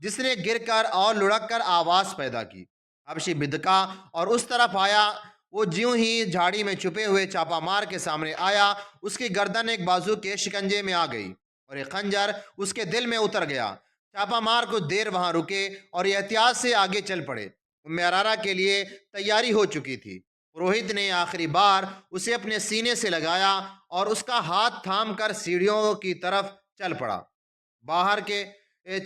جس نے گر کر اور لڑک کر آواز پیدا کی۔ حبشی بدکا اور اس طرف آیا۔ وہ جیوں ہی جھاڑی میں چھپے ہوئے چاپا مار کے سامنے آیا، اس کی گردن ایک بازو کے شکنجے میں آ گئی اور ایک خنجر اس کے دل میں اتر گیا۔ چاپا مار کچھ دیر وہاں رکے اور احتیاط سے آگے چل پڑے۔ ام عرارہ کے لیے تیاری ہو چکی تھی۔ پروہت نے آخری بار اسے اپنے سینے سے لگایا اور اس کا ہاتھ تھام کر سیڑھیوں کی طرف چل پڑا۔ باہر کے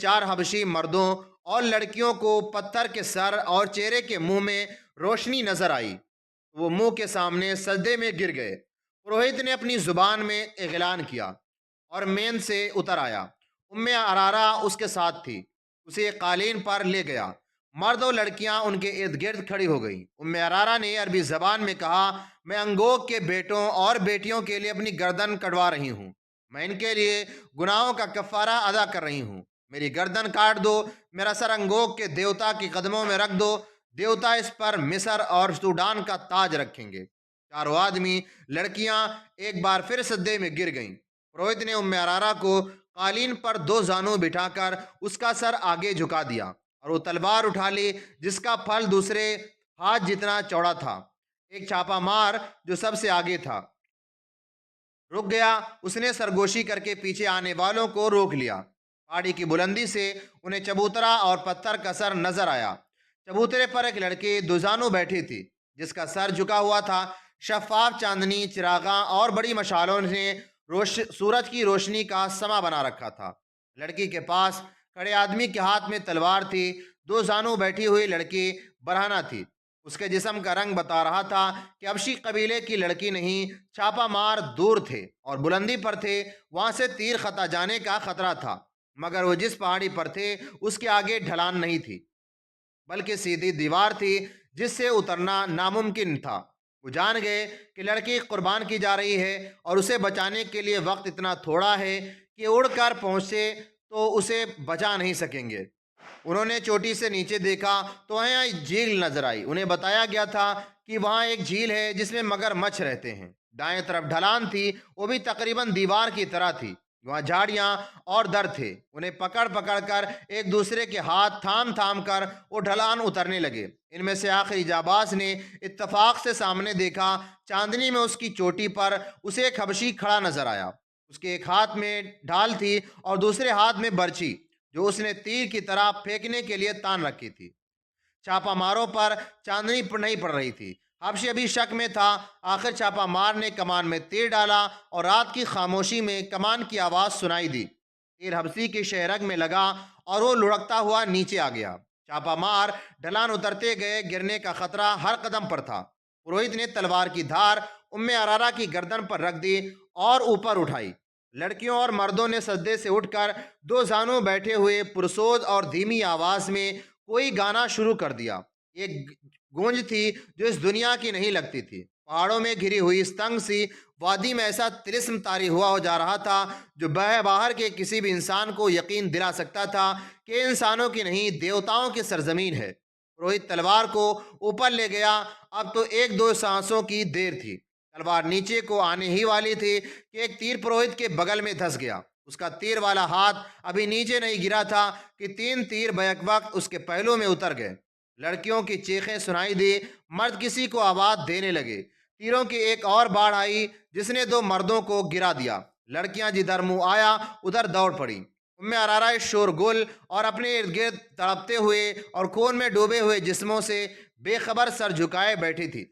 4 حبشی مردوں اور لڑکیوں کو پتھر کے سر اور چہرے کے منہ میں روشنی نظر آئی۔ وہ منہ کے سامنے سجدے میں گر گئے۔ پروہت نے اپنی زبان میں اعلان کیا اور مین سے اتر آیا۔ ام عرارہ اس کے ساتھ تھی، اسے قالین پر لے گیا۔ مرد اور لڑکیاں ان کے ارد گرد کھڑی ہو گئیں۔ ام عرارہ نے عربی زبان میں کہا، میں انگوگ کے بیٹوں اور بیٹیوں کے لیے اپنی گردن کٹوا رہی ہوں۔ میں ان کے لیے گناہوں کا کفارہ ادا کر رہی ہوں۔ میری گردن کاٹ دو، میرا سر انگوگ کے دیوتا کی قدموں میں رکھ دو۔ دیوتا اس پر مصر اور سوڈان کا تاج رکھیں گے۔ چاروں آدمی لڑکیاں ایک بار پھر سجدے میں گر گئیں۔ پروہت نے ام عرارہ کو قالین پر 2 زانو بٹھا کر اس کا سر آگے جھکا دیا اور وہ تلوار اٹھا لی جس کا پھل دوسرے ہاتھ جتنا چوڑا تھا۔ ایک چھاپا مار جو سب سے آگے تھا رک گیا۔ اس نے سرگوشی کر کے پیچھے آنے والوں کو روک لیا۔ پہاڑی کی بلندی سے انہیں چبوترا اور پتھر کا سر نظر آیا۔ چبوترے پر ایک لڑکی 2 زانو بیٹھی تھی جس کا سر جھکا ہوا تھا۔ شفاف چاندنی، چراغاں اور بڑی مشالوں نے سورج کی روشنی کا سما بنا رکھا تھا۔ لڑکی کے پاس کھڑے آدمی کے ہاتھ میں تلوار تھی۔ 2 زانو بیٹھی ہوئی لڑکی برہنہ تھی۔ اس کے جسم کا رنگ بتا رہا تھا کہ حبشی قبیلے کی لڑکی نہیں۔ چھاپا مار دور تھے اور بلندی پر تھے، وہاں سے تیر خطا جانے کا خطرہ تھا، مگر وہ جس پہاڑی پر تھے اس کے آگے ڈھلان نہیں تھی بلکہ سیدھی دیوار تھی جس سے اترنا ناممکن تھا۔ وہ جان گئے کہ لڑکی قربان کی جا رہی ہے اور اسے بچانے کے لیے وقت اتنا تھوڑا ہے کہ اڑ کر پہنچے تو اسے بچا نہیں سکیں گے۔ انہوں نے چوٹی سے نیچے دیکھا تو وہاں ایک جھیل نظر آئی۔ انہیں بتایا گیا تھا کہ وہاں ایک جھیل ہے جس میں مگر مچھ رہتے ہیں۔ دائیں طرف ڈھلان تھی، وہ بھی تقریباً دیوار کی طرح تھی۔ وہاں جھاڑیاں اور در تھے۔ انہیں پکڑ پکڑ کر ایک دوسرے کے ہاتھ تھام تھام کر وہ ڈھلان اترنے لگے۔ ان میں سے آخری جاباز نے اتفاق سے سامنے دیکھا۔ چاندنی میں اس کی چوٹی پر اسے ایک حبشی کھڑا نظر آیا۔ اس کے ایک ہاتھ میں ڈھال تھی اور دوسرے ہاتھ میں برچی جو اس نے تیر کی طرح پھینکنے کے لیے تان رکھی تھی۔ چھاپا ماروں پر چاندنی نہیں پڑ رہی تھی۔ حبشی ابھی شک میں تھا۔ آخر چھاپا مار نے کمان میں تیر ڈالا اور رات کی خاموشی میں کمان کی آواز سنائی دی۔ تیر حبشی کے شہرگ میں لگا اور وہ لڑکتا ہوا نیچے آ گیا۔ چھاپا مار ڈھلان اترتے گئے، گرنے کا خطرہ ہر قدم پر تھا۔ پروہت نے تلوار کی دھار ام عرارہ کی گردن پر رکھ دی اور اوپر اٹھائی۔ لڑکیوں اور مردوں نے سجدے سے اٹھ کر 2 زانو بیٹھے ہوئے پرسوز اور دھیمی آواز میں کوئی گانا شروع کر دیا۔ ایک گونج تھی جو اس دنیا کی نہیں لگتی تھی۔ پہاڑوں میں گھری ہوئی اس تنگ سی وادی میں ایسا طلسم طاری ہوا ہو جا رہا تھا جو باہر کے کسی بھی انسان کو یقین دلا سکتا تھا کہ انسانوں کی نہیں، دیوتاؤں کی سرزمین ہے۔ پروہت تلوار کو اوپر لے گیا۔ اب تو 1-2 سانسوں کی دیر تھی۔ تلوار نیچے کو آنے ہی والی تھی کہ ایک تیر پروہت کے بغل میں دھس گیا۔ اس کا تیر والا ہاتھ ابھی نیچے نہیں گرا تھا کہ 3 تیر بیک وقت اس کے پہلو میں اتر گئے۔ لڑکیوں کی چیخیں سنائی دی، مرد کسی کو آواز دینے لگے۔ تیروں کی ایک اور باڑھ آئی جس نے 2 مردوں کو گرا دیا۔ لڑکیاں جدھر منہ آیا ادھر دوڑ پڑی۔ ام عرارہ شور گل اور اپنے ارد گرد تڑپتے ہوئے اور خون میں ڈوبے ہوئے جسموں سے بے خبر سر جھکائے بیٹھی تھی۔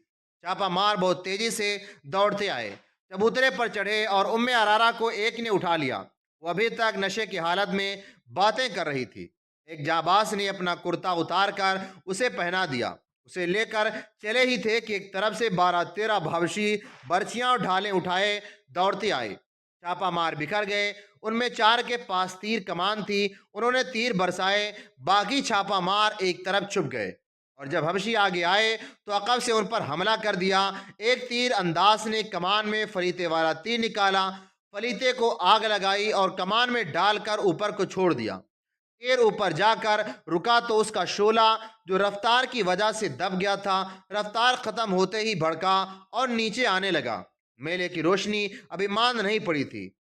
چھاپا مار بہت تیزی سے دوڑتے آئے، چبوترے پر چڑھے اور ام عرارہ کو ایک نے اٹھا لیا۔ وہ ابھی تک نشے کی حالت میں باتیں کر رہی تھی۔ ایک جاباز نے اپنا کرتا اتار کر اسے پہنا دیا۔ اسے لے کر چلے ہی تھے کہ ایک طرف سے 12-13 حبشی برچیاں اور ڈھالیں اٹھائے دوڑتے آئے۔ چھاپا مار بکھر گئے۔ ان میں 4 کے پاس تیر کمان تھی۔ انہوں نے تیر برسائے، باقی چھاپا مار ایک طرف چھپ گئے اور جب حبشی آگے آئے تو عقب سے ان پر حملہ کر دیا۔ ایک تیر انداز نے کمان میں فلیتے والا تیر نکالا، فلیتے کو آگ لگائی اور کمان میں ڈال کر اوپر کو چھوڑ دیا۔ تیر اوپر جا کر رکا تو اس کا شعلہ جو رفتار کی وجہ سے دب گیا تھا، رفتار ختم ہوتے ہی بھڑکا اور نیچے آنے لگا۔ میلے کی روشنی ابھی ماند نہیں پڑی تھی۔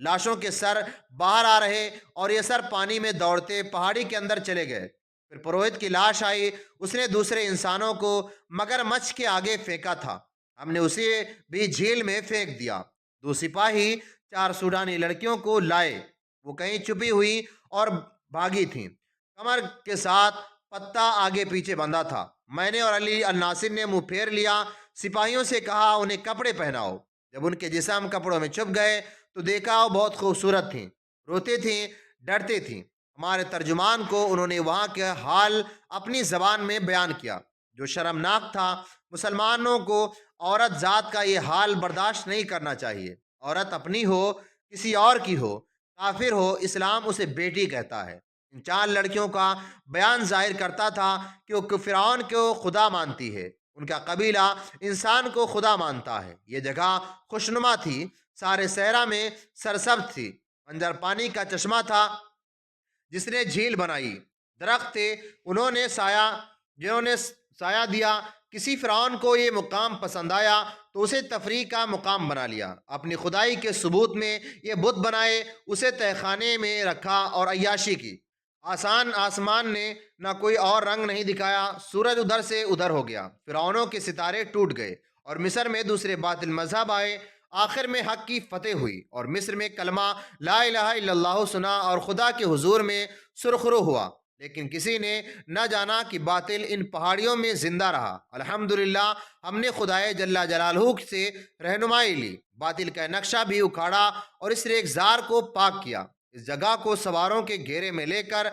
لاشوں کے سر باہر آ رہے اور یہ سر پانی میں دوڑتے پہاڑی کے اندر چلے گئے۔ پھر پروہت کی لاش آئی، اس نے دوسرے انسانوں کو مگر مچھ کے آگے پھینکا تھا، ہم نے اسے بھی جھیل میں پھینک دیا۔ دو سپاہی 4 سوڈانی لڑکیوں کو لائے، وہ کہیں چھپی ہوئی اور بھاگی تھیں، کمر کے ساتھ پتا آگے پیچھے بندھا تھا۔ میں نے اور علی الناصر نے منہ پھیر لیا، سپاہیوں سے کہا انہیں کپڑے پہناؤ۔ جب ان کے جسم کپڑوں میں چھپ گئے تو دیکھا وہ بہت خوبصورت تھیں، روتے تھیں، ڈرتے تھیں۔ ہمارے ترجمان کو انہوں نے وہاں کے حال اپنی زبان میں بیان کیا جو شرمناک تھا۔ مسلمانوں کو عورت ذات کا یہ حال برداشت نہیں کرنا چاہیے، عورت اپنی ہو کسی اور کی ہو، کافر ہو، اسلام اسے بیٹی کہتا ہے۔ ان 4 لڑکیوں کا بیان ظاہر کرتا تھا کہ وہ فرعون کو خدا مانتی ہے، ان کا قبیلہ انسان کو خدا مانتا ہے۔ یہ جگہ خوشنما تھی، سارے صحرا میں سرسبز تھی، اندر پانی کا چشمہ تھا جس نے جھیل بنائی، درخت تھے جنہوں نے سایہ دیا۔ کسی فرعون کو یہ مقام پسند آیا تو اسے تفریح کا مقام بنا لیا، اپنی خدائی کے ثبوت میں یہ بت بنائے، اسے تہہ خانے میں رکھا اور عیاشی کی۔ آسمان نے نہ کوئی اور رنگ نہیں دکھایا، سورج ادھر سے ادھر ہو گیا، فرعونوں کے ستارے ٹوٹ گئے اور مصر میں دوسرے باطل مذہب آئے۔ آخر میں حق کی فتح ہوئی اور مصر میں کلمہ لا الہ الا اللہ سنا اور خدا کے حضور میں سرخرو ہوا، لیکن کسی نے نہ جانا کہ باطل ان پہاڑیوں میں زندہ رہا۔ الحمدللہ ہم نے خدائے جل جلالہ سے رہنمائی لی، باطل کا نقشہ بھی اکھاڑا اور اس ریگزار کو پاک کیا۔ اس جگہ کو سواروں کے گھیرے میں لے کر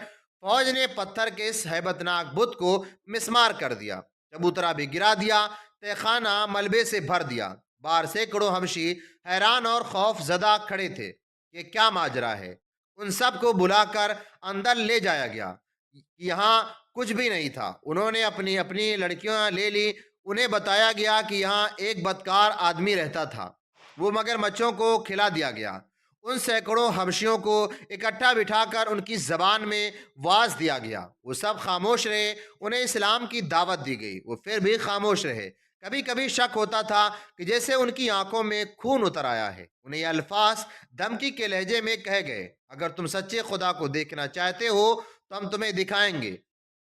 فوج نے پتھر کے اس ہیبت ناک بت کو مسمار کر دیا، چبوترا بھی گرا دیا، تہہ خانہ ملبے سے بھر دیا۔ باہر سینکڑوں حبشی حیران اور خوف زدہ کھڑے تھے، یہ کیا ماجرا ہے؟ ان سب کو بلا کر اندر لے جایا گیا، یہاں کچھ بھی نہیں تھا۔ انہوں نے اپنی اپنی لڑکیاں لے لی، انہیں بتایا گیا کہ یہاں ایک بدکار آدمی رہتا تھا، وہ مگر مچھوں کو کھلا دیا گیا۔ ان سینکڑوں حبشیوں کو اکٹھا بٹھا کر ان کی زبان میں واز دیا گیا، وہ سب خاموش رہے، انہیں اسلام کی دعوت دی گئی، وہ پھر بھی خاموش رہے۔ کبھی کبھی شک ہوتا تھا کہ جیسے ان کی آنکھوں میں خون اتر آیا ہے۔ انہیں یہ الفاظ دھمکی کے لہجے میں کہے گئے، اگر تم سچے خدا کو دیکھنا چاہتے ہو تو ہم تمہیں دکھائیں گے،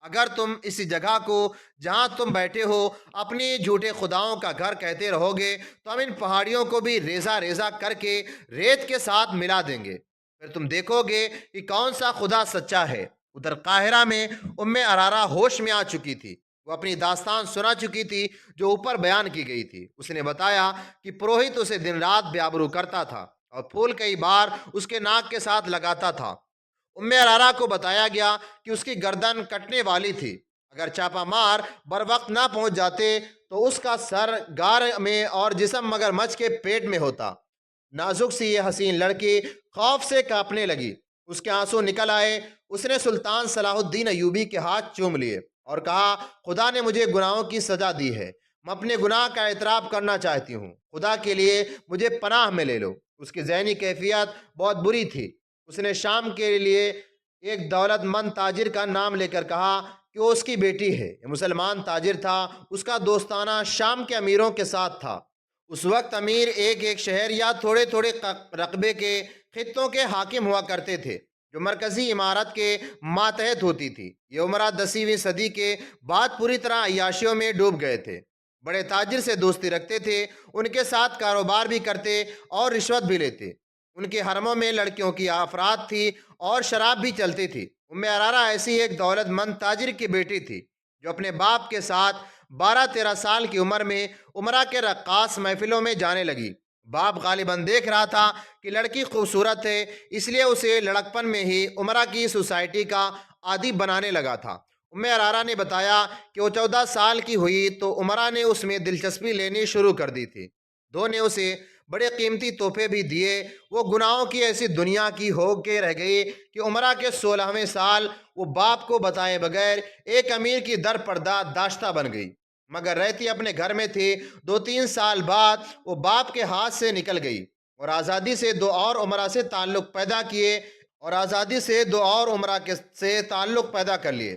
اگر تم اسی جگہ کو جہاں تم بیٹھے ہو اپنی جھوٹے خداؤں کا گھر کہتے رہو گے تو ہم ان پہاڑیوں کو بھی ریزہ ریزہ کر کے ریت کے ساتھ ملا دیں گے، پھر تم دیکھو گے کہ کون سا خدا سچا ہے۔ ادھر قاہرہ میں ارارہ ہوش میں آ چکی تھی، وہ اپنی داستان سنا چکی تھی جو اوپر بیان کی گئی تھی۔ اس نے بتایا کہ پروہت اسے دن رات بے آبرو کرتا تھا اور پھول کئی بار اس کے ناک کے ساتھ لگاتا تھا۔ ارارہ کو بتایا گیا کہ اس کی گردن کٹنے والی تھی، اگر چاپا مار بر وقت نہ پہنچ جاتے تو اس کا سر گار میں اور جسم مگر مچھ کے پیٹ میں ہوتا۔ نازک سی یہ حسین لڑکی خوف سے کانپنے لگی، اس کے آنسو نکل آئے۔ اس نے سلطان صلاح الدین ایوبی کے ہاتھ چوم لیے اور کہا، خدا نے مجھے گناہوں کی سزا دی ہے، میں اپنے گناہ کا اعتراف کرنا چاہتی ہوں، خدا کے لیے مجھے پناہ میں لے لو۔ اس کی ذہنی کیفیت بہت بری تھی۔ اس نے شام کے لیے ایک دولت مند تاجر کا نام لے کر کہا کہ وہ اس کی بیٹی ہے۔ یہ مسلمان تاجر تھا، اس کا دوستانہ شام کے امیروں کے ساتھ تھا۔ اس وقت امیر ایک ایک شہر یا تھوڑے تھوڑے رقبے کے خطوں کے حاکم ہوا کرتے تھے جو مرکزی عمارت کے ماتحت ہوتی تھی۔ یہ عمرہ 10ویں صدی کے بعد پوری طرح عیاشیوں میں ڈوب گئے تھے، بڑے تاجر سے دوستی رکھتے تھے، ان کے ساتھ کاروبار بھی کرتے اور رشوت بھی لیتے۔ ان کے حرموں میں لڑکیوں کی افراد تھی اور شراب بھی چلتی تھی۔ ارارہ ایسی ایک دولت مند تاجر کی بیٹی تھی جو اپنے باپ کے ساتھ 12-13 سال کی عمر میں عمرہ کے رقاص محفلوں میں جانے لگی۔ باپ غالباً دیکھ رہا تھا کہ لڑکی خوبصورت ہے، اس لیے اسے لڑکپن میں ہی عمرہ کی سوسائٹی کا عادی بنانے لگا تھا۔ ارارہ نے بتایا کہ وہ 14 سال کی ہوئی تو عمرہ نے اس میں دلچسپی لینی شروع کر دی تھی۔ دو نے اسے بڑے قیمتی تحفے بھی دیے۔ وہ گناہوں کی ایسی دنیا کی ہو کے رہ گئی کہ عمرہ کے 16ویں سال وہ باپ کو بتائے بغیر ایک امیر کی در پردہ داشتہ بن گئی، مگر رہتی اپنے گھر میں تھی۔ 2-3 سال بعد وہ باپ کے ہاتھ سے نکل گئی اور آزادی سے دو اور عمرہ سے تعلق پیدا کر لیے۔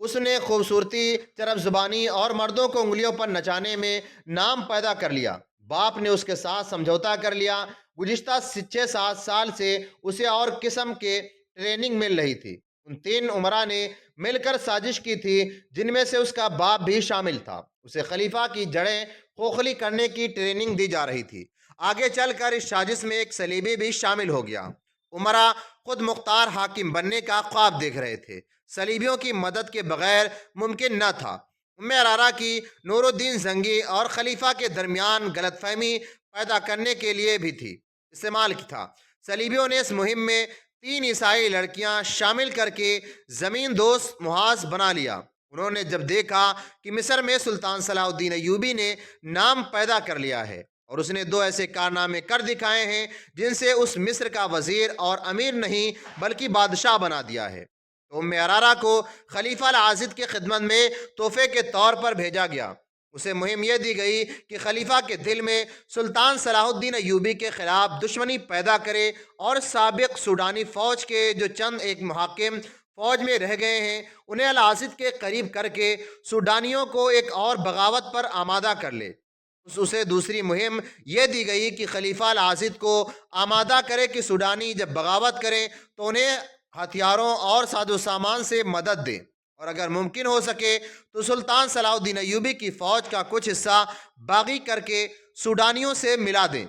اس نے خوبصورتی، چرب زبانی اور مردوں کو انگلیوں پر نچانے میں نام پیدا کر لیا۔ باپ نے اس کے ساتھ سمجھوتا کر لیا، گزشتہ 6-7 سال سے اسے اور قسم کے ٹریننگ مل رہی تھی۔ ان 3 عمرا نے مل کر سازش کی تھی، جن میں سے اس کا باپ بھی شامل تھا۔ اسے خلیفہ کی جڑیں کھوکھلی کرنے کی ٹریننگ دی جا رہی تھی۔ آگے چل کر اس سازش میں ایک صلیبی بھی شامل ہو گیا۔ عمرا خود مختار حاکم بننے کا خواب دیکھ رہے تھے۔ صلیبیوں کی مدد کے بغیر ممکن نہ تھا۔ ارارا کی نور الدین زنگی اور خلیفہ کے درمیان غلط فہمی پیدا کرنے کے لیے بھی تھی، استعمال کی تھا۔ صلیبیوں نے اس مہم میں 3 عیسائی لڑکیاں شامل کر کے زمین دوست محاذ بنا لیا۔ انہوں نے جب دیکھا کہ مصر میں سلطان صلاح الدین ایوبی نے نام پیدا کر لیا ہے اور اس نے 2 ایسے کارنامے کر دکھائے ہیں جن سے اس مصر کا وزیر اور امیر نہیں بلکہ بادشاہ بنا دیا ہے، تو ارارا کو خلیفہ العاضد کی خدمت میں تحفے کے طور پر بھیجا گیا۔ اسے مہم یہ دی گئی کہ خلیفہ کے دل میں سلطان صلاح الدین ایوبی کے خلاف دشمنی پیدا کرے اور سابق سوڈانی فوج کے جو چند ایک محاکم فوج میں رہ گئے ہیں انہیں العاضد کے قریب کر کے سوڈانیوں کو ایک اور بغاوت پر آمادہ کر لے۔ اسے دوسری مہم یہ دی گئی کہ خلیفہ العاضد کو آمادہ کرے کہ سوڈانی جب بغاوت کریں تو انہیں ہتھیاروں اور ساز و سامان سے مدد دیں، اور اگر ممکن ہو سکے تو سلطان صلاح الدین ایوبی کی فوج کا کچھ حصہ باغی کر کے سوڈانیوں سے ملا دیں۔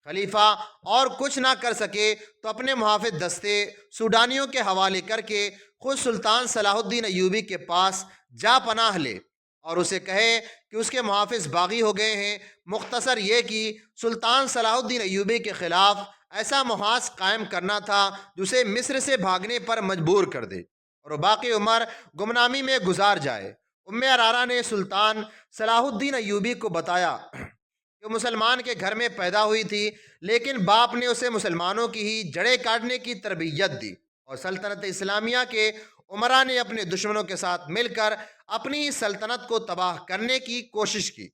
خلیفہ اور کچھ نہ کر سکے تو اپنے محافظ دستے سوڈانیوں کے حوالے کر کے خود سلطان صلاح الدین ایوبی کے پاس جا پناہ لے اور اسے کہے کہ اس کے محافظ باغی ہو گئے ہیں۔ مختصر یہ کہ سلطان صلاح الدین ایوبی کے خلاف ایسا محاذ قائم کرنا تھا جسے مصر سے بھاگنے پر مجبور کر دے اور باقی عمر گمنامی میں گزار جائے۔ ارارا نے سلطان صلاح الدین ایوبی کو بتایا کہ مسلمان کے گھر میں پیدا ہوئی تھی، لیکن باپ نے اسے مسلمانوں کی ہی جڑیں کاٹنے کی تربیت دی، اور سلطنت اسلامیہ کے عمرا نے اپنے دشمنوں کے ساتھ مل کر اپنی سلطنت کو تباہ کرنے کی کوشش کی۔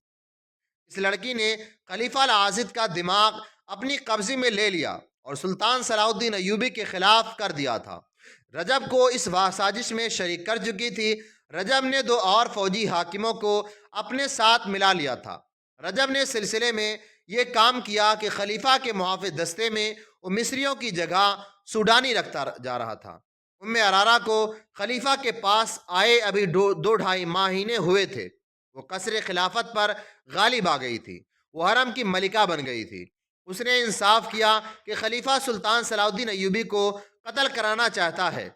اس لڑکی نے خلیفہ العاضد کا دماغ اپنی قبضے میں لے لیا اور سلطان صلاح الدین ایوبی کے خلاف کر دیا تھا۔ رجب کو اس سازش میں شریک کر چکی تھی۔ رجب نے 2 اور فوجی حاکموں کو اپنے ساتھ ملا لیا تھا۔ رجب نے سلسلے میں یہ کام کیا کہ خلیفہ کے محافظ دستے میں وہ مصریوں کی جگہ سوڈانی رکھتا جا رہا تھا۔ ارارا کو خلیفہ کے پاس آئے ابھی 2-2.5 مہینے ہوئے تھے۔ وہ قصر خلافت پر غالب آ گئی تھی، وہ حرم کی ملکہ بن گئی تھی۔ اس نے انصاف کیا کہ خلیفہ سلطان صلاح الدین ایوبی کو قتل کرانا چاہتا ہے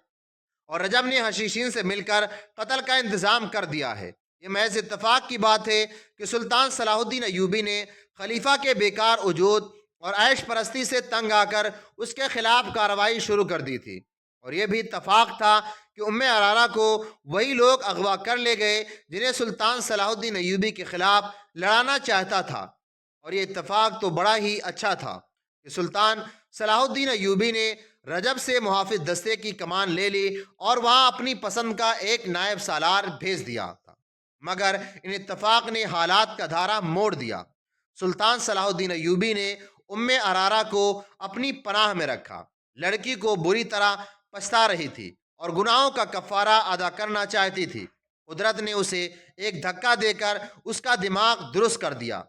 اور رجب نے حشیشین سے مل کر قتل کا انتظام کر دیا ہے۔ یہ محض اتفاق کی بات ہے کہ سلطان صلاح الدین ایوبی نے خلیفہ کے بیکار وجود اور عیش پرستی سے تنگ آ کر اس کے خلاف کارروائی شروع کر دی تھی، اور یہ بھی اتفاق تھا کہ ارارا کو وہی لوگ اغوا کر لے گئے جنہیں سلطان صلاح الدین ایوبی کے خلاف لڑانا چاہتا تھا۔ اور یہ اتفاق تو بڑا ہی اچھا تھا کہ سلطان صلاح الدین ایوبی نے رجب سے محافظ دستے کی کمان لے لی اور وہاں اپنی پسند کا ایک نائب سالار بھیج دیا تھا، مگر ان اتفاق نے حالات کا دھارا موڑ دیا۔ سلطان صلاح الدین ایوبی نے ارارا کو اپنی پناہ میں رکھا۔ لڑکی کو بری طرح پچھتا رہی تھی اور گناہوں کا کفارہ ادا کرنا چاہتی تھی۔ قدرت نے اسے ایک دھکا دے کر اس کا دماغ درست کر دیا۔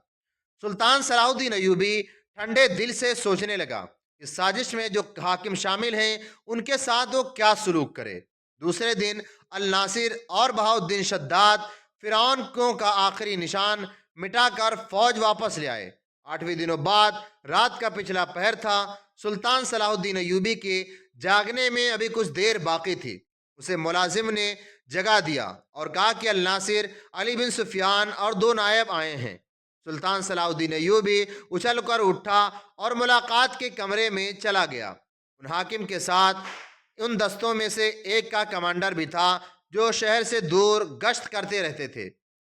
سلطان صلاح الدین ایوبی ٹھنڈے دل سے سوچنے لگا کہ سازش میں جو حاکم شامل ہیں ان کے ساتھ وہ کیا سلوک کرے۔ دوسرے دن الناصر اور بہاؤالدین شداد فرعون کا آخری نشان مٹا کر فوج واپس لے آئے۔ 8ویں دنوں بعد رات کا پچھلا پہر تھا۔ سلطان صلاح الدین ایوبی کے جاگنے میں ابھی کچھ دیر باقی تھی۔ اسے ملازم نے جگا دیا اور کہا کہ الناصر، علی بن سفیان اور 2 نائب آئے ہیں۔ سلطان صلاح الدین ایوبی اچھل کر اٹھا اور ملاقات کے کمرے میں چلا گیا۔ ان حاکم کے ساتھ ان دستوں میں سے ایک کا کمانڈر بھی تھا جو شہر سے دور گشت کرتے رہتے تھے۔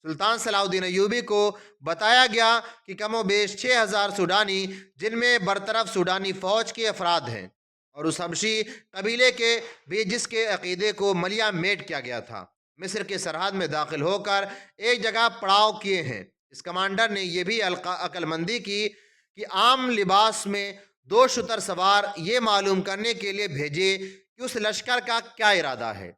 سلطان صلاح الدین ایوبی کو بتایا گیا کہ کم و بیش 6000 سوڈانی، جن میں برطرف سوڈانی فوج کے افراد ہیں، اور اس حبشی قبیلے کے بھی جس کے عقیدے کو ملیا میٹ کیا گیا تھا، مصر کے سرحد میں داخل ہو کر ایک جگہ پڑاؤ کیے ہیں۔ اس کمانڈر نے یہ بھی عقل مندی کی کہ عام لباس میں 2 شتر سوار یہ معلوم کرنے کے لیے بھیجے کہ اس لشکر کا کیا ارادہ ہے۔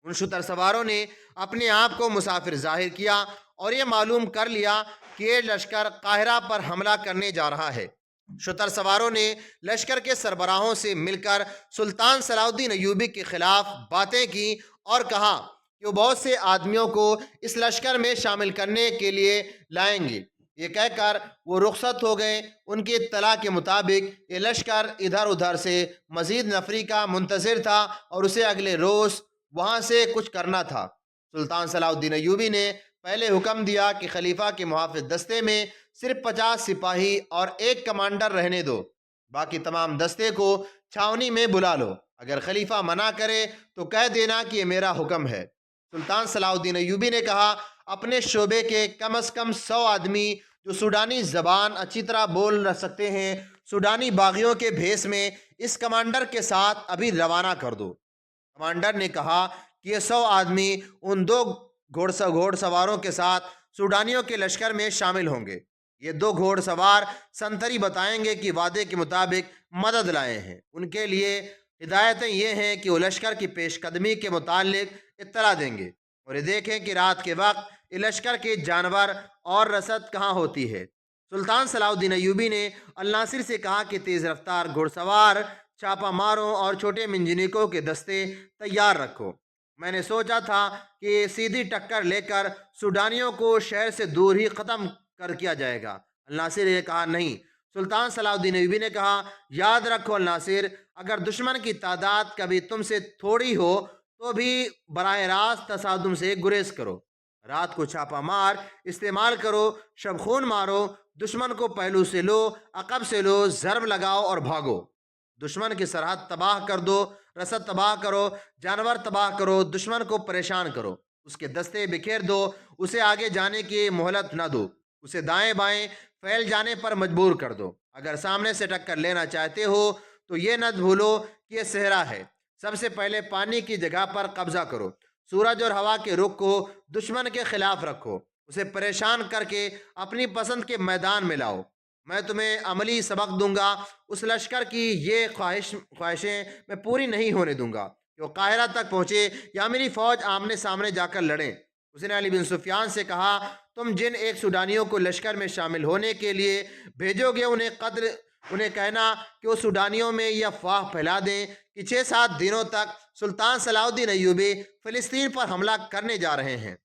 ان شتر سواروں نے اپنے آپ کو مسافر ظاہر کیا اور یہ معلوم کر لیا کہ یہ لشکر قاہرہ پر حملہ کرنے جا رہا ہے۔ شتر سواروں نے لشکر کے سربراہوں سے مل کر سلطان صلاح الدین ایوبی کے خلاف باتیں کی اور کہا کہ وہ بہت سے آدمیوں کو اس لشکر میں شامل کرنے کے لیے لائیں گے۔ یہ کہہ کر وہ رخصت ہو گئے۔ ان کی اطلاع کے مطابق یہ لشکر ادھر ادھر سے مزید نفری کا منتظر تھا اور اسے اگلے روز وہاں سے کچھ کرنا تھا۔ سلطان صلاح الدین ایوبی نے پہلے حکم دیا کہ خلیفہ کے محافظ دستے میں صرف 50 سپاہی اور ایک کمانڈر رہنے دو، باقی تمام دستے کو چھاونی میں بلا لو۔ اگر خلیفہ منع کرے تو کہہ دینا کہ یہ میرا حکم ہے۔ سلطان صلاح الدین ایوبی نے کہا اپنے شعبے کے کم از کم 100 آدمی جو سوڈانی زبان اچھی طرح بول سکتے ہیں، سوڈانی باغیوں کے بھیس میں اس کمانڈر کے ساتھ ابھی روانہ کر دو۔ کمانڈر نے کہا کہ یہ 100 آدمی ان 2 گھوڑ سواروں کے ساتھ سوڈانیوں کے لشکر میں شامل ہوں گے۔ یہ 2 گھوڑ سوار سنتری بتائیں گے کہ وعدے کے مطابق مدد لائے ہیں۔ ان کے لیے ہدایتیں یہ ہیں کہ وہ لشکر کی پیش قدمی کے متعلق اطلاع دیں گے اور یہ دیکھیں کہ رات کے وقت یہ لشکر کے جانور اور رسد کہاں ہوتی ہے۔ سلطان صلاح الدین ایوبی نے الناصر سے کہا کہ تیز رفتار گھوڑ سوار، چھاپا ماروں اور چھوٹے منجنیکوں کے دستے تیار رکھو۔ میں نے سوچا تھا کہ سیدھی ٹکر لے کر سوڈانیوں کو شہر سے دور ہی ختم کر کیا جائے گا۔ الناصر نے کہا نہیں۔ سلطان صلاح الدین ایوبی نے کہا یاد رکھو الناصر، اگر دشمن کی تعداد کبھی تم سے تھوڑی ہو تو بھی براہ راست تصادم سے گریز کرو، رات کو چھاپا مار استعمال کرو، شب خون مارو، دشمن کو پہلو سے لو، عقب سے لو، ضرب لگاؤ اور بھاگو، دشمن کی سرحد تباہ کر دو، رسد تباہ کرو، جانور تباہ کرو، دشمن کو پریشان کرو، اس کے دستے بکھیر دو، اسے آگے جانے کی مہلت نہ دو، اسے دائیں بائیں پھیل جانے پر مجبور کر دو۔ اگر سامنے سے ٹکر لینا چاہتے ہو تو یہ نہ بھولو کہ یہ صحرا ہے۔ سب سے پہلے پانی کی جگہ پر قبضہ کرو، سورج اور ہوا کے رخ کو دشمن کے خلاف رکھو، اسے پریشان کر کے اپنی پسند کے میدان میں لاؤ۔ میں تمہیں عملی سبق دوں گا۔ اس لشکر کی یہ خواہشیں میں پوری نہیں ہونے دوں گا کہ وہ قاہرہ تک پہنچے یا میری فوج آمنے سامنے جا کر لڑیں۔ اس نے علی بن سفیان سے کہا تم جن ایک سوڈانیوں کو لشکر میں شامل ہونے کے لیے بھیجو گے انہیں کہنا کہ وہ سوڈانیوں میں یہ افواہ پھیلا دیں کہ 6-7 دنوں تک سلطان صلاح الدین ایوبی فلسطین پر حملہ کرنے جا رہے ہیں،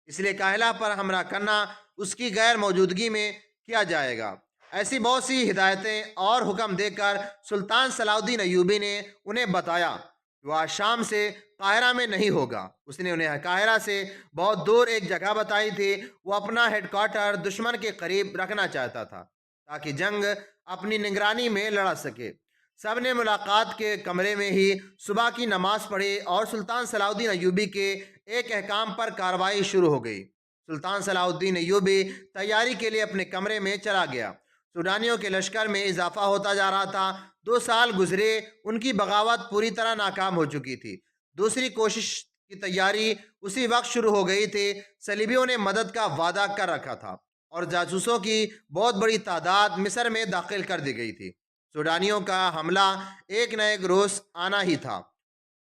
اس لیے قاہلہ پر حملہ کرنا اس کی غیر موجودگی میں کیا جائے گا۔ ایسی بہت سی ہدایتیں اور حکم دے کر سلطان صلاح الدین ایوبی نے انہیں بتایا کہ وہ آج شام سے قاہرہ میں نہیں ہوگا۔ اس نے انہیں قاہرہ سے بہت دور ایک جگہ بتائی تھی۔ وہ اپنا ہیڈ کوارٹر دشمن کے قریب رکھنا چاہتا تھا تاکہ جنگ اپنی نگرانی میں لڑا سکے۔ سب نے ملاقات کے کمرے میں ہی صبح کی نماز پڑھی اور سلطان صلاح الدین ایوبی کے ایک احکام پر کارروائی شروع ہو گئی۔ سلطان صلاح الدین ایوبی تیاری کے لیے اپنے کمرے میں چلا گیا۔ سوڈانیوں کے لشکر میں اضافہ ہوتا جا رہا تھا۔ 2 سال گزرے، ان کی بغاوت پوری طرح ناکام ہو چکی تھی۔ دوسری کوشش کی تیاری اسی وقت شروع ہو گئی تھی۔ صلیبیوں نے مدد کا وعدہ کر رکھا تھا اور جاسوسوں کی بہت بڑی تعداد مصر میں داخل کر دی گئی تھی۔ سوڈانیوں کا حملہ ایک نہ ایک روز آنا ہی تھا،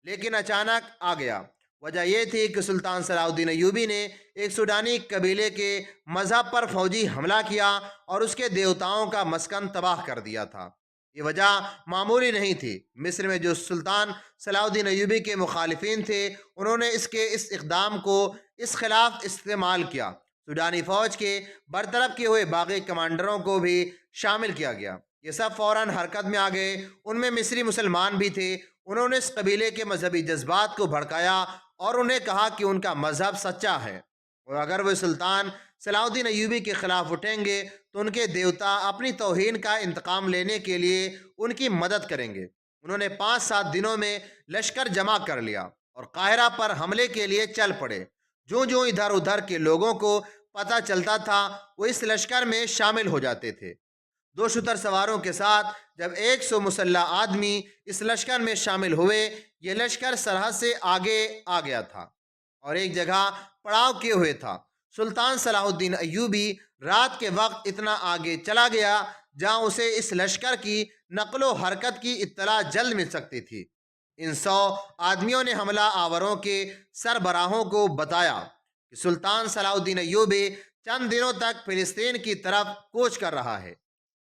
لیکن اچانک آ گیا۔ وجہ یہ تھی کہ سلطان صلاح الدین ایوبی نے ایک سوڈانی قبیلے کے مذہب پر فوجی حملہ کیا اور اس کے دیوتاؤں کا مسکن تباہ کر دیا تھا۔ یہ وجہ معمولی نہیں تھی۔ مصر میں جو سلطان صلاح الدین ایوبی کے مخالفین تھے انہوں نے اس اقدام کو اس خلاف استعمال کیا۔ سوڈانی فوج کے برطرف کیے ہوئے باغی کمانڈروں کو بھی شامل کیا گیا۔ یہ سب فوراً حرکت میں آ گئے۔ ان میں مصری مسلمان بھی تھے۔ انہوں نے اس قبیلے کے مذہبی جذبات کو بھڑکایا اور انہیں کہا کہ ان کا مذہب سچا ہے اور اگر وہ سلطان صلاح الدین ایوبی کے خلاف اٹھیں گے تو ان کے دیوتا اپنی توہین کا انتقام لینے کے لیے ان کی مدد کریں گے۔ انہوں نے 5-7 دنوں میں لشکر جمع کر لیا اور قاہرہ پر حملے کے لیے چل پڑے۔ جو ادھر ادھر کے لوگوں کو پتہ چلتا تھا وہ اس لشکر میں شامل ہو جاتے تھے۔ 2 شتر سواروں کے ساتھ جب 100 مسلح آدمی اس لشکر میں شامل ہوئے، یہ لشکر سرحد سے آگے آ گیا تھا اور ایک جگہ پڑاؤ کیے ہوئے تھا۔ سلطان صلاح الدین ایوبی رات کے وقت اتنا آگے چلا گیا جہاں اسے اس لشکر کی نقل و حرکت کی اطلاع جلد مل سکتی تھی۔ ان 100 آدمیوں نے حملہ آوروں کے سربراہوں کو بتایا کہ سلطان صلاح الدین ایوبی چند دنوں تک فلسطین کی طرف کوچ کر رہا ہے۔